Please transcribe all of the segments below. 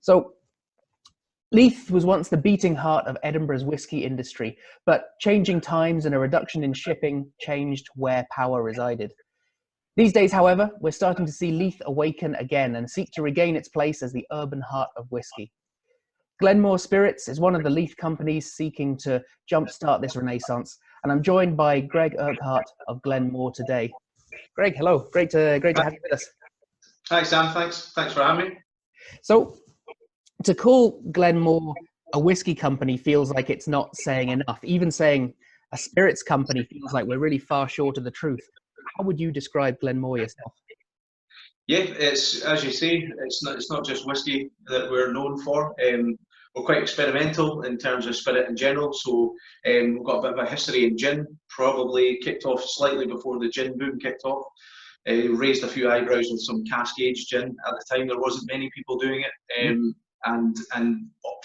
So Leith was once the beating heart of Edinburgh's whisky industry, but changing times and a reduction in shipping changed where power resided. These days, however, we're starting to see Leith awaken again and seek to regain its place as the urban heart of whisky. Gleann Mór Spirits is one of the Leith companies seeking to jumpstart this renaissance, and I'm joined by Greg Urquhart of Gleann Mór today. Greg, hello. Great to have you with us. Hi, Sam. Thanks for having me. So, to call Gleann Mór a whiskey company feels like it's not saying enough. Even saying a spirits company feels like we're really far short of the truth. How would you describe Gleann Mór yourself? Yeah, it's as you say, it's not just whiskey that we're known for. We're quite experimental in terms of spirit in general. So we've got a bit of a history in gin. Probably kicked off slightly before the gin boom kicked off. Raised a few eyebrows with some cask aged gin. At the time, there wasn't many people doing it. And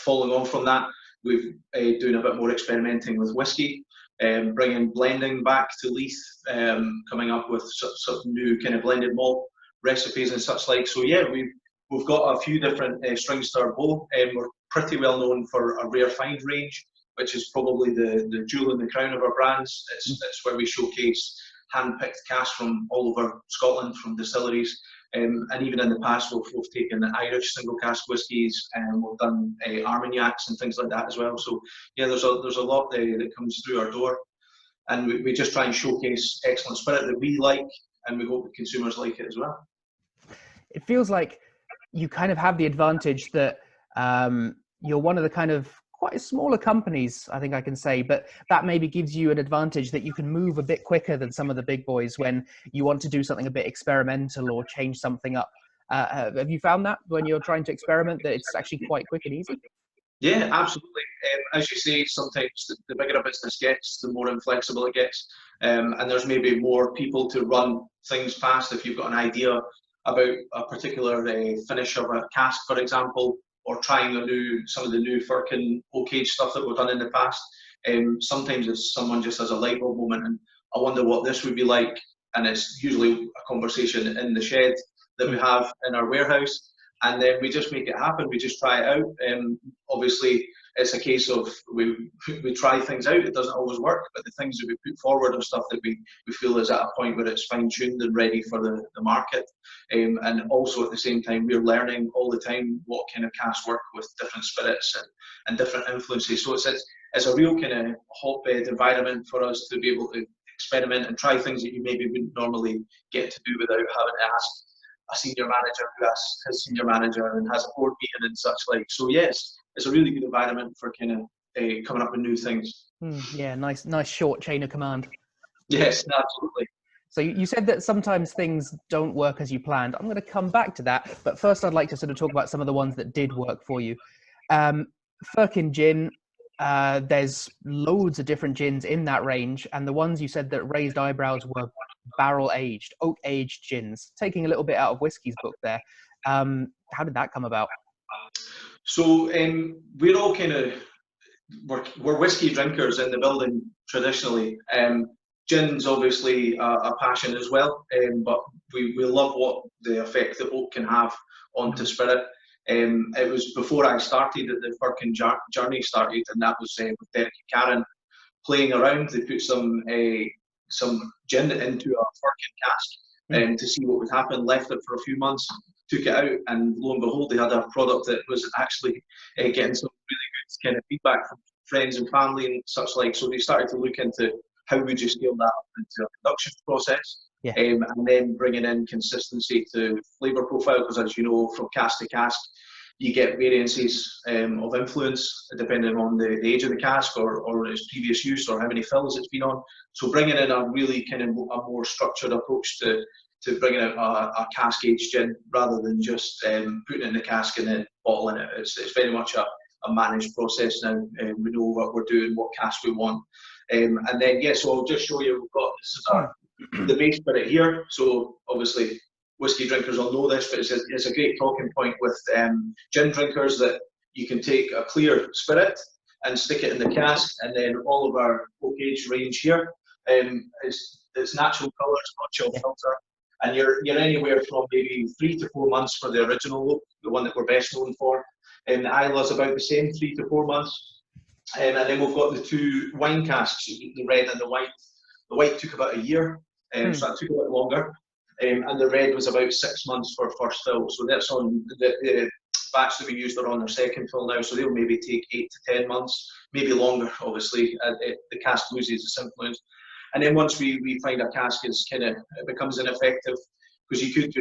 following on from that, we've doing a bit more experimenting with whiskey, bringing blending back to Leith, coming up with sort of new kind of blended malt recipes and such like. So yeah, we've got a few different strings to our bow. We're pretty well known for a rare find range, which is probably the jewel in the crown of our brands. It's where we showcase hand-picked casks from all over Scotland, from distilleries. And even in the past, we've taken Irish single cask whiskies, and we've done Armagnacs and things like that as well. So yeah, there's a lot that comes through our door, and we just try and showcase excellent spirit that we like, and we hope that consumers like it as well. It feels like you kind of have the advantage that you're one of the kind of quite smaller companies, I think I can say, but that maybe gives you an advantage that you can move a bit quicker than some of the big boys when you want to do something a bit experimental or change something up. Have you found that when you're trying to experiment, that it's actually quite quick and easy? Yeah, absolutely. As you say, sometimes the bigger a business gets, the more inflexible it gets. And there's maybe more people to run things past. If you've got an idea about a particular finish of a cask, for example, or trying some of the new Firkin oak age stuff that we've done in the past. Sometimes it's someone just has a light bulb moment and I wonder what this would be like. And it's usually a conversation in the shed that we have in our warehouse. And then we just make it happen. We just try it out. Obviously, it's a case of we try things out. It doesn't always work, but the things that we put forward are stuff that we feel is at a point where it's fine-tuned and ready for the market. And also at the same time, we're learning all the time what kind of casks work with different spirits and different influences. So it's a real kind of hotbed environment for us to be able to experiment and try things that you maybe wouldn't normally get to do without having to ask a senior manager who asks his senior manager and has a board meeting and such like. So yes, it's a really good environment for kind of coming up with new things. Yeah, nice short chain of command. Yes, absolutely. So you said that sometimes things don't work as you planned. I'm going to come back to that, but first I'd like to sort of talk about some of the ones that did work for you. Firkin gin, there's loads of different gins in that range, and the ones you said that raised eyebrows were barrel-aged, oak-aged gins, taking a little bit out of whiskey's book there. How did that come about? So we're all kind of, we're whiskey drinkers in the building traditionally. Gin's obviously a passion as well, but we love what the effect that oak can have onto spirit. It was before I started that the Firkin journey started, and that was with Derek and Karen playing around. They put some gin into a Firkin cask to see what would happen, left it for a few months, took it out, and lo and behold, they had a product that was actually getting some really good kind of feedback from friends and family and such like. So they started to look into how would you scale that up into a production process, and then bringing in consistency to flavour profile, because as you know, from cask to cask, you get variances of influence depending on the age of the cask or its previous use or how many fills it's been on. So bringing in a really kind of a more structured approach to bringing out a cask aged gin rather than just putting it in the cask and then bottling it. It's very much a managed process now. We know what we're doing, what cask we want. And then, so I'll just show you, we've got, this is the base spirit here. So obviously whiskey drinkers will know this, but it's a great talking point with gin drinkers that you can take a clear spirit and stick it in the cask, and then all of our oak age range here it's natural colours, not chill filter, and you're anywhere from maybe 3 to 4 months for the original oak, the one that we're best known for, The Isla's about the same, 3 to 4 months. And then we've got the 2 wine casks, the red and the white. The white took about a year, so that took a bit longer. And the red was about 6 months for first fill. So that's on the batch that we used are on their second fill now. So they'll maybe take 8 to 10 months, maybe longer, obviously. The cask loses its influence. And then once we find a cask is it becomes ineffective, because you could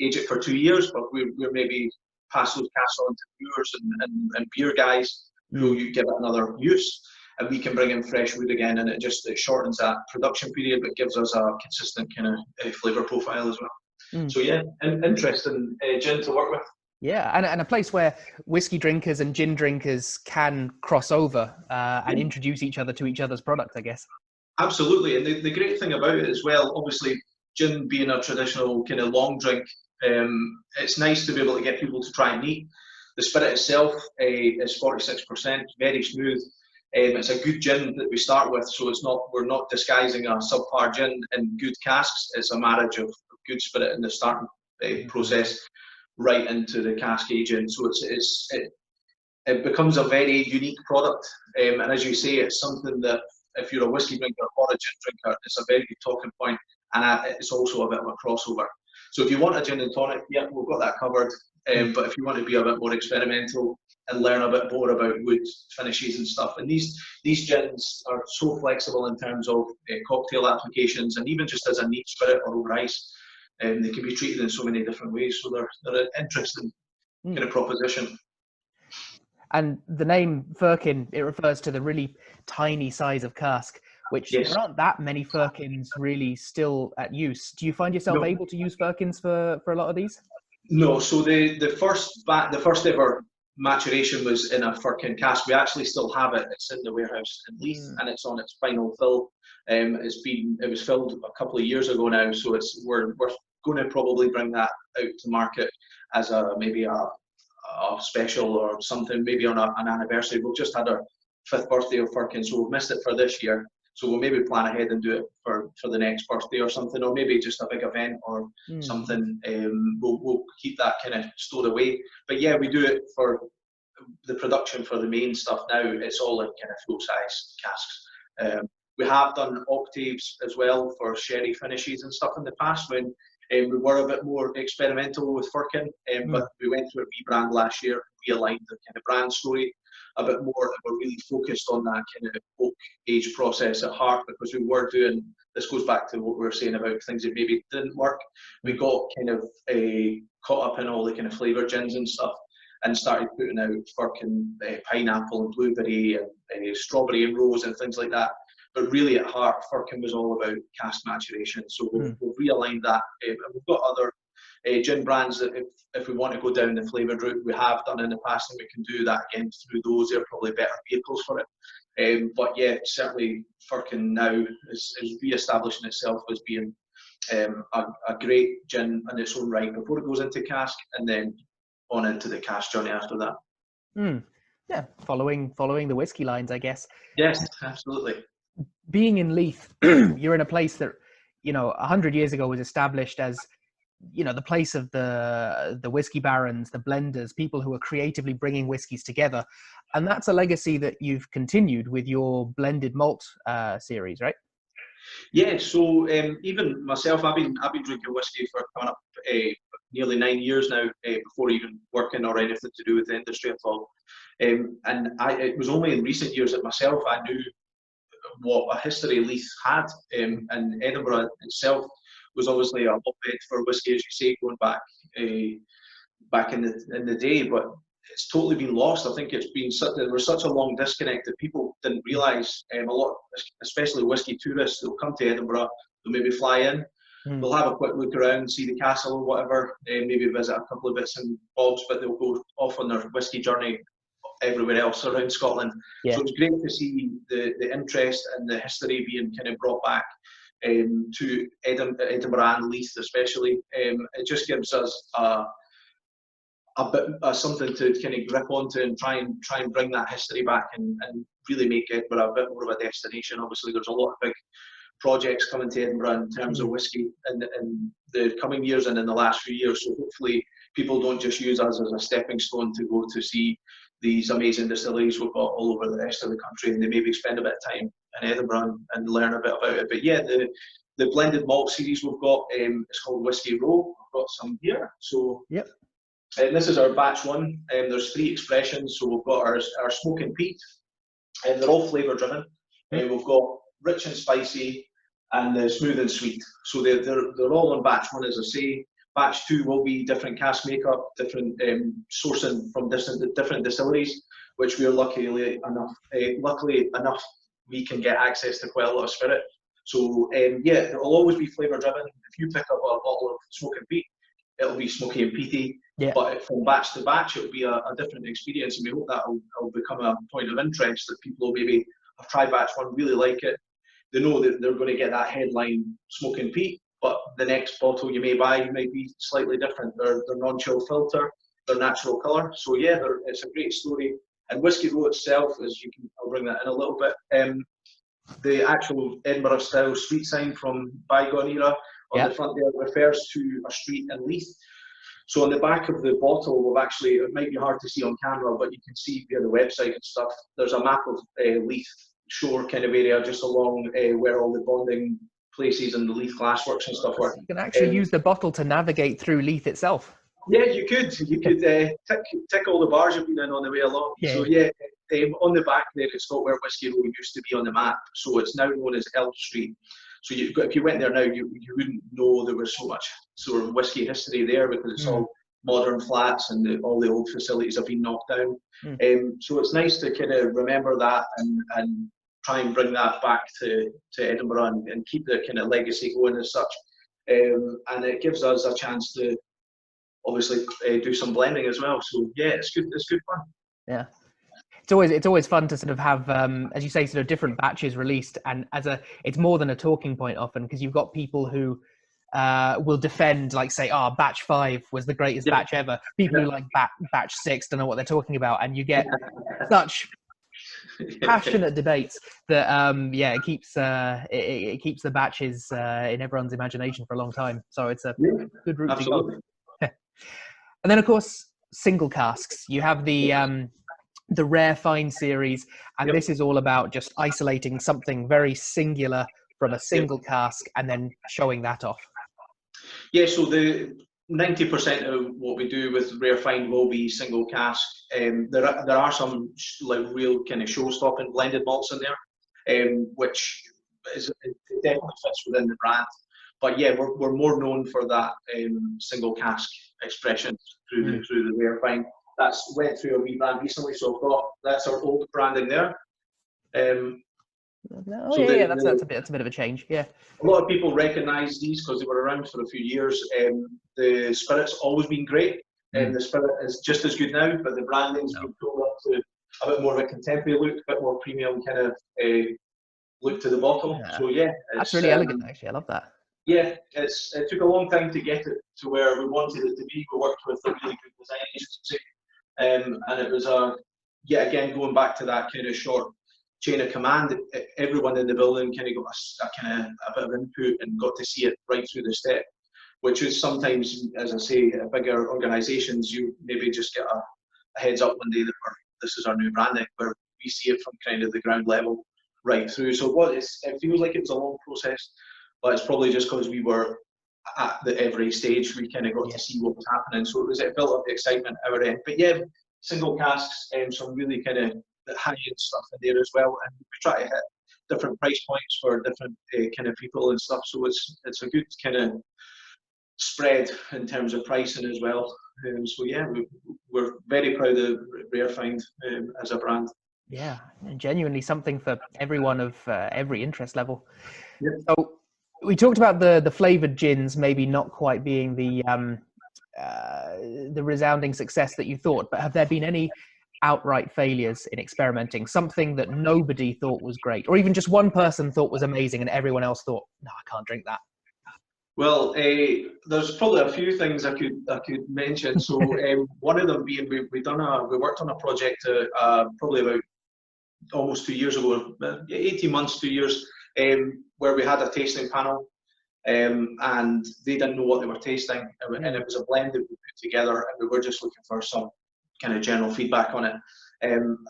age it for 2 years, but we're maybe pass those casks on to brewers and beer guys who you give it another use, and we can bring in fresh wood again, and it shortens that production period, but gives us a consistent kind of flavour profile as well. So yeah, interesting gin to work with. Yeah, and a place where whiskey drinkers and gin drinkers can cross over and introduce each other to each other's product, I guess. Absolutely, and the great thing about it as well, obviously, gin being a traditional kind of long drink, it's nice to be able to get people to try it neat. The spirit itself is 46%, very smooth. It's a good gin that we start with, so we're not disguising a subpar gin in good casks. It's a marriage of good spirit in the starting process right into the cask aging. So it becomes a very unique product, and as you say, it's something that if you're a whiskey drinker or a gin drinker, it's a very good talking point, and it's also a bit of a crossover. So if you want a gin and tonic, yeah, we've got that covered. But if you want to be a bit more experimental and learn a bit more about wood finishes and stuff, and these gins are so flexible in terms of cocktail applications, and even just as a neat spirit or over ice, they can be treated in so many different ways. So they're an interesting kind of proposition. And the name firkin, it refers to the really tiny size of cask, which there aren't that many firkins really still at use. Do you find yourself able to use firkins for a lot of these? No, so the first ever maturation was in a firkin cask. We actually still have it. It's in the warehouse in Leith, and it's on its final fill. It was filled a couple of years ago now, so we're going to probably bring that out to market as maybe a special or something, maybe on an anniversary. We've just had our 5th birthday of firkin, so we've missed it for this year. So we'll maybe plan ahead and do it for the next birthday or something, or maybe just a big event or something. We'll keep that kind of stored away. But yeah, we do it for the production for the main stuff now. It's all in kind of full-size casks. We have done octaves as well for sherry finishes and stuff in the past when we were a bit more experimental with firkin, but we went through a rebrand last year, realigned the kind of brand story a bit more, and we're really focused on that kind of oak age process at heart, because we were doing, this goes back to what we were saying about things that maybe didn't work. We got kind of caught up in all the kind of flavour gins and stuff, and started putting out firkin, pineapple and blueberry and strawberry and rose and things like that. But really at heart, firkin was all about cask maturation. So we've realigned that, and we've got other gin brands that if we want to go down the flavoured route, we have done in the past, and we can do that again through those. They're probably better vehicles for it. But yeah, certainly firkin now is re-establishing itself as being a great gin in its own right before it goes into cask, and then on into the cask journey after that. Yeah, following the whiskey lines, I guess. Yes, absolutely. Being in Leith, you're in a place that, 100 years ago was established as, the place of the whiskey barons, the blenders, people who are creatively bringing whiskies together. And that's a legacy that you've continued with your blended malt series, right? Yeah, so even myself, I've been drinking whiskey for coming up nearly 9 years now, before even working or anything to do with the industry at all. And it was only in recent years that myself, I knew what a history Leith had, and Edinburgh itself was obviously a hotbed for whiskey, as you say, going back in the day, but it's totally been lost. I think there was such a long disconnect that people didn't realise. A lot, especially whiskey tourists, they'll come to Edinburgh, they'll maybe fly in, they'll have a quick look around, see the castle or whatever, maybe visit a couple of bits and bobs, but they'll go off on their whiskey journey everywhere else around Scotland. So it's great to see the interest and the history being kind of brought back to Edinburgh and Leith especially. It just gives us a bit something to kind of grip onto and try and bring that history back and really make Edinburgh a bit more of a destination. Obviously, there's a lot of big projects coming to Edinburgh in terms of whiskey in the coming years and in the last few years. So hopefully people don't just use us as a stepping stone to go to see these amazing distilleries we've got all over the rest of the country, and they maybe spend a bit of time in Edinburgh and learn a bit about it. But yeah, the blended malt series we've got, it's called Whiskey Row. I've got some here. So yep. This is our batch one. There's 3 expressions. So we've got our smoke and peat, and they're all flavour driven. We've got rich and spicy, and smooth and sweet. So they're all on batch one, as I say. Batch 2 will be different cask makeup, different sourcing from different distilleries, which we're luckily enough we can get access to quite a lot of spirit. So yeah, it will always be flavour driven. If you pick up a bottle of smoke and peat, it'll be smoky and peaty. Yeah. But from batch to batch, it'll be a different experience, and we hope that will become a point of interest, that people will maybe have tried batch 1, really like it. They know that they're going to get that headline smoke and peat, but the next bottle you may buy might be slightly different. They're non-chill filter, they're natural colour. So yeah, it's a great story. And Whiskey Row itself, I'll bring that in a little bit. The actual Edinburgh style street sign from bygone era on the front there refers to a street in Leith. So on the back of the bottle, it might be hard to see on camera, but you can see via the website and stuff, there's a map of Leith Shore kind of area just along where all the bonding places and the Leith glassworks and stuff were. You can actually use the bottle to navigate through Leith itself. Yeah, you could tick all the bars you've been in on the way along. Yeah. So yeah, on the back there, it's got where Whiskey Row used to be on the map. So it's now known as Elf Street. So if you went there now, you wouldn't know there was so much sort of whiskey history there, because it's all modern flats and all the old facilities have been knocked down. So it's nice to kind of remember that and try and bring that back to Edinburgh and keep the kind of legacy going as such. And it gives us a chance to obviously do some blending as well. So yeah, it's good fun. Yeah. It's always fun to sort of have, as you say, sort of different batches released, and it's more than a talking point often, because you've got people who will defend, like, say, batch 5 was the greatest batch ever. People who like batch 6 don't know what they're talking about, and you get such passionate debates that it keeps the batches in everyone's imagination for a long time. So it's a good route to go. And then, of course, single casks. You have the Rare Find series, and this is all about just isolating something very singular from a single cask and then showing that off. Yeah, so the 90% of what we do with Rare Find will be single cask. There are some like real kind of show-stopping blended malts in there, which it definitely fits within the brand. But yeah, we're more known for that single cask expression through the Rare Find. That's went through a rebrand recently, so that's our old branding there. That's a bit of a change. Yeah, a lot of people recognise these because they were around for a few years. The spirit's always been great, and the spirit is just as good now, but the branding's been pulled up to a bit more of a contemporary look, a bit more premium kind of look to the bottle. Yeah. So yeah, that's really elegant. Actually, I love that. Yeah, it took a long time to get it to where we wanted it to be. We worked with a really good design agency. And it was again, going back to that kind of short chain of command, everyone in the building kind of got a bit of input and got to see it right through the step, which is sometimes, as I say, bigger organisations, you maybe just get a heads up one day that this is our new branding, where we see it from kind of the ground level right through. So it feels like it was a long process, but it's probably just because we were at every stage we kind of got to see what was happening, so it built up the excitement at our end. But yeah, single casks and some really kind of high-end stuff in there as well, and we try to hit different price points for different kind of people and stuff, so it's a good kind of spread in terms of pricing as well. So yeah, we're very proud of Rare Find as a brand. Yeah, and genuinely something for everyone of every interest level. Yep. So we talked about the flavoured gins maybe not quite being the resounding success that you thought, but have there been any outright failures in experimenting? Something that nobody thought was great, or even just one person thought was amazing and everyone else thought, no, I can't drink that? Well, there's probably a few things I could mention. So one of them being we worked on a project probably about almost 2 years ago, 18 months, 2 years, where we had a tasting panel, and they didn't know what they were tasting, and it was a blend that we put together, and we were just looking for some kind of general feedback on it.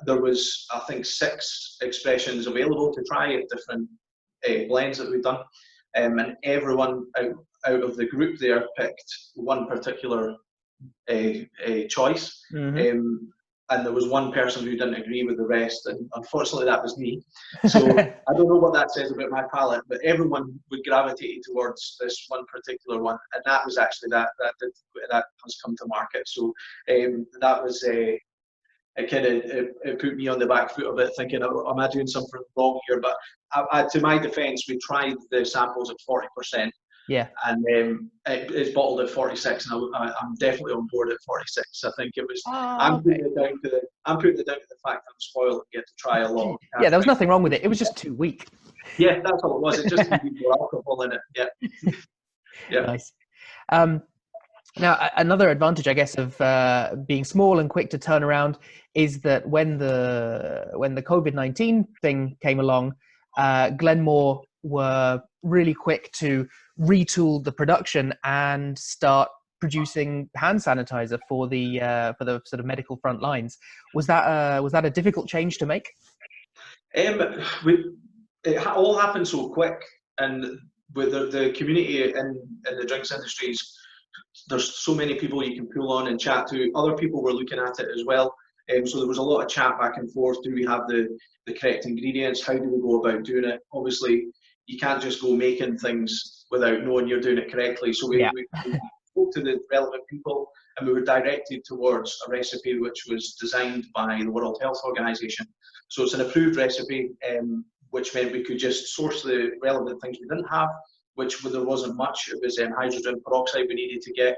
There was, I think, 6 expressions available to try at different blends that we've done, and everyone out of the group there picked one particular choice. And there was one person who didn't agree with the rest, and unfortunately that was me. So I don't know what that says about my palate, but everyone would gravitate towards this one particular one, and that was actually that has come to market. So that was it put me on the back foot a bit, thinking, am I doing something wrong here? But to my defence, we tried the samples at 40%. Yeah. And it's bottled at 46, and I'm definitely on board at 46. I think it was. I'm putting it down to the fact I'm spoiled and get to try a lot. Yeah, there was nothing wrong with it. It was just too weak. Yeah, that's all it was. It just needed more alcohol in it. Yeah. Yeah. Nice. Now, another advantage, I guess, of being small and quick to turn around is that when the COVID-19 thing came along, Gleann Mór were really quick to retool the production and start producing hand sanitizer for the sort of medical front lines. Was that a difficult change to make? It all happened so quick, and with the community in the drinks industries, there's so many people you can pull on and chat to. Other people were looking at it as well. So there was a lot of chat back and forth. Do we have the correct ingredients? How do we go about doing it? Obviously, you can't just go making things without knowing you're doing it correctly. So we spoke to the relevant people, and we were directed towards a recipe which was designed by the World Health Organization. So it's an approved recipe, which meant we could just source the relevant things we didn't have, which there wasn't much. It was hydrogen peroxide we needed to get,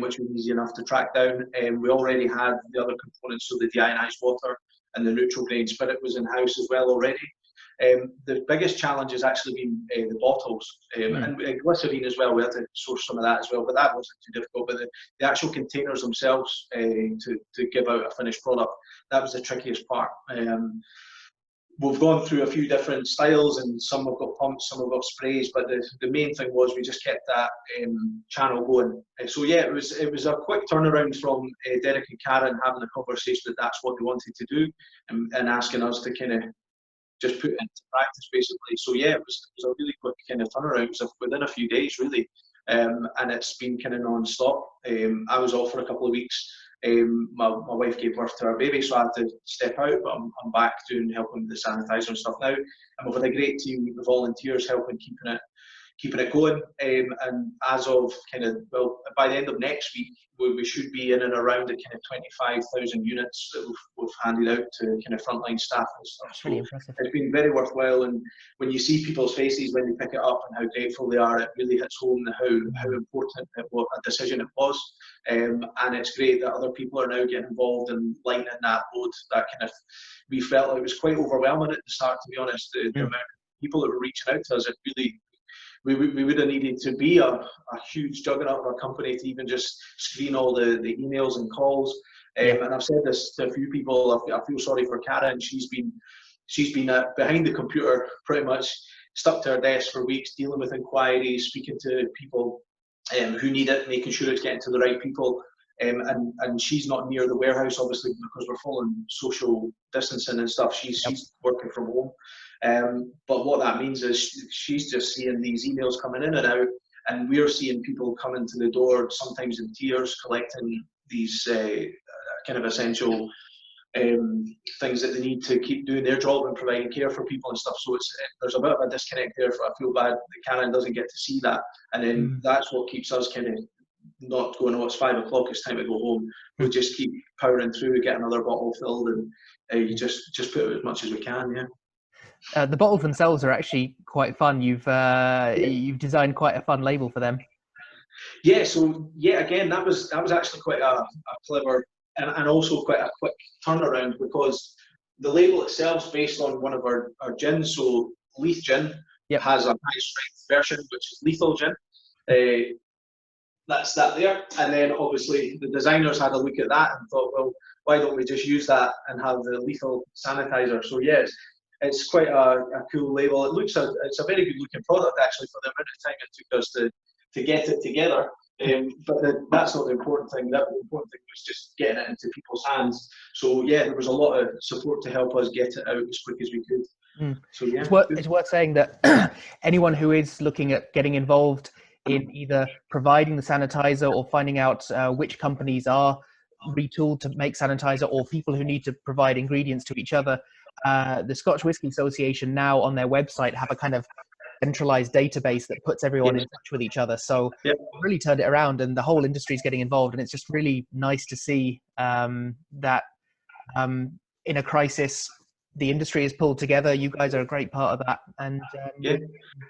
which was easy enough to track down. We already had the other components, so the deionized water and the neutral grain spirit was in-house as well already. The biggest challenge has actually been the bottles, and glycerine as well. We had to source some of that as well, but that wasn't too difficult. But the actual containers themselves to give out a finished product, that was the trickiest part. We've gone through a few different styles, and some have got pumps, some have got sprays, but the main thing was we just kept that channel going. So yeah, it was a quick turnaround from Derek and Karen having a conversation that that's what they wanted to do, and asking us to kind of just put it into practice, basically. So yeah, it was a really quick kind of turnaround. It was within a few days, really, and it's been kind of non-stop. I was off for a couple of weeks. My wife gave birth to our baby, so I had to step out, but I'm back helping with the sanitizer and stuff now. And we've had a great team of volunteers helping keeping it going. And as of by the end of next week, we should be in and around the kind of 25,000 units that we've handed out to kind of frontline staff and stuff. That's really impressive. It's been very worthwhile, and when you see people's faces when they pick it up and how grateful they are, it really hits home how important a decision it was. And it's great that other people are now getting involved and lightening that load. That kind of, we felt it was quite overwhelming at the start, to be honest. The amount of people that were reaching out to us, it really. We would have needed to be a huge juggernaut of a company to even just screen all the emails and calls. And I've said this to a few people. I feel sorry for Karen. She's been behind the computer, pretty much stuck to her desk for weeks, dealing with inquiries, speaking to people who need it, making sure it's getting to the right people. And she's not near the warehouse, obviously, because we're following social distancing and stuff. She's working from home. But what that means is she's just seeing these emails coming in and out, and we're seeing people coming to the door, sometimes in tears, collecting these kind of essential things that they need to keep doing their job and providing care for people and stuff. So there's a bit of a disconnect there. I feel bad that Karen doesn't get to see that, and then that's what keeps us kind of not going, oh, it's 5 o'clock, it's time to go home. We just keep powering through, get another bottle filled, and you just put it as much as we can. The bottles themselves are actually quite fun. You've designed quite a fun label for them. Yeah, so again, that was actually quite a clever and also quite a quick turnaround, because the label itself is based on one of our gins. So Leith Gin has a high strength version, which is lethal gin. That's that there. And then obviously the designers had a look at that and thought, well, why don't we just use that and have the lethal sanitizer? So yes, it's quite a cool label. It's a very good looking product actually for the amount of time it took us to get it together. But that's not the important thing. The important thing was just getting it into people's hands. So yeah, there was a lot of support to help us get it out as quick as we could. So yeah, it's worth saying that anyone who is looking at getting involved in either providing the sanitizer or finding out which companies are retooled to make sanitizer, or people who need to provide ingredients to each other, the Scotch Whisky Association now on their website have a kind of centralized database that puts everyone in touch with each other. So really turned it around, and the whole industry is getting involved, and it's just really nice to see that in a crisis the industry is pulled together. You guys are a great part of that, and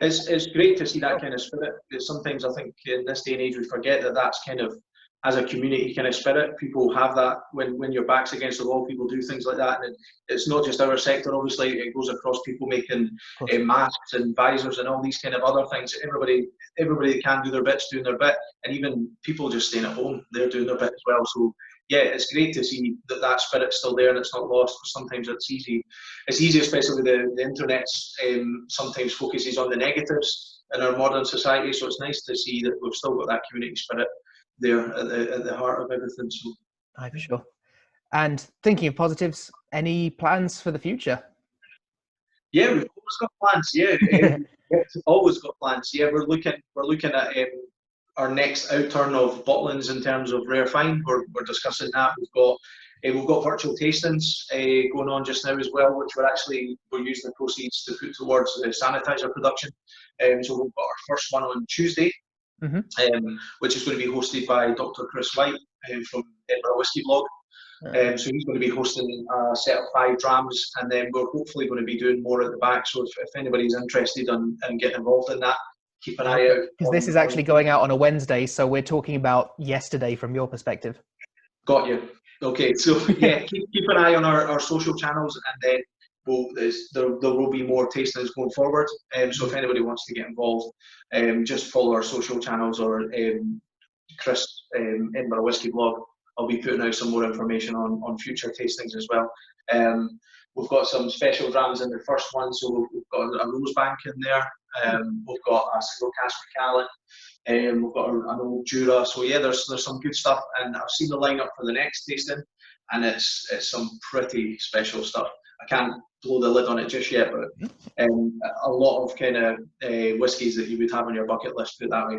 it's great to see that kind of spirit. Sometimes I think in this day and age we forget that that's kind of, as a community kind of spirit, people have that when your back's against the wall. People do things like that, and it's not just our sector. Obviously, it goes across people making masks and visors and all these kind of other things. Everybody can do their bits, doing their bit, and even people just staying at home, they're doing their bit as well. So yeah, it's great to see that spirit's still there and it's not lost. Sometimes it's easy, especially with the internet. Sometimes focuses on the negatives in our modern society. So it's nice to see that we've still got that community spirit there at the heart of everything. So for sure. And thinking of positives, any plans for the future? Yeah, we've always got plans. Yeah, always got plans. Yeah, we're looking at our next outturn of bottlings in terms of rare fine. We're discussing that. We've got virtual tastings going on just now as well, which we're using the proceeds to put towards the sanitizer production. So we've got our first one on Tuesday, which is going to be hosted by Dr. Chris White from Edinburgh Whisky Blog. So he's going to be hosting a set of 5 drams, and then we're hopefully going to be doing more at the back. So if anybody's interested in getting involved in that, keep an eye out. Because this is actually going out on a Wednesday, so we're talking about yesterday from your perspective. Got you. Okay, so yeah, keep an eye on our social channels, and then there will be more tastings going forward. So if anybody wants to get involved, just follow our social channels, or Chris Edinburgh Whisky Blog. I'll be putting out some more information on future tastings as well. We've got some special drams in the first one, so we've got a rose bank in there. We've got a single cask Macallan. We've got an old Jura. So yeah, there's some good stuff, and I've seen the lineup for the next tasting, and it's some pretty special stuff. I can't blow the lid on it just yet, but a lot of kind of whiskies that you would have on your bucket list, put it that way.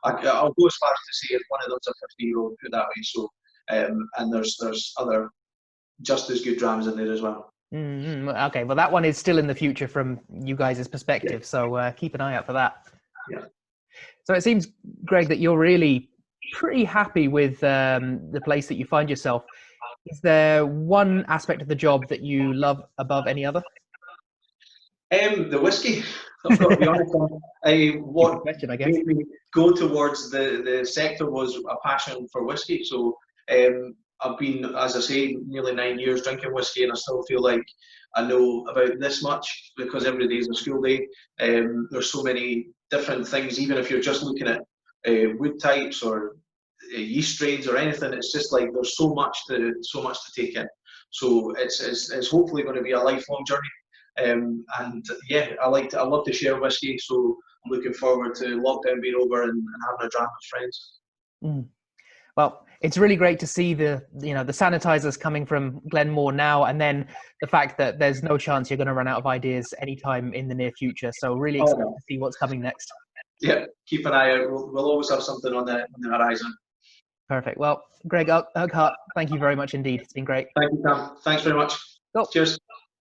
I'll go as far as to say if one of them's a 50-year-old, put it that way. So, and there's other just as good drams in there as well. Okay, well that one is still in the future from you guys' perspective, so keep an eye out for that. Yeah. So it seems, Greg, that you're really pretty happy with the place that you find yourself. Is there one aspect of the job that you love above any other? The whiskey. I've got to be honest. What question, I guess. made me go towards the sector was a passion for whiskey. So I've been, as I say, nearly 9 years drinking whiskey, and I still feel like I know about this much, because every day is a school day. There's so many different things, even if you're just looking at wood types or yeast strains or anything. It's just like there's so much to take in. So it's hopefully going to be a lifelong journey. And yeah, I love to share whiskey, so I'm looking forward to lockdown being over and having a dram with friends. Well, it's really great to see the sanitizers coming from Gleann Mór now, and then the fact that there's no chance you're going to run out of ideas anytime in the near future. So really excited to see what's coming next. Yeah, keep an eye out. We'll always have something on the horizon. Perfect. Well, Greg Urquhart, thank you very much indeed. It's been great. Thank you, Tom. Thanks very much. Cool. Cheers.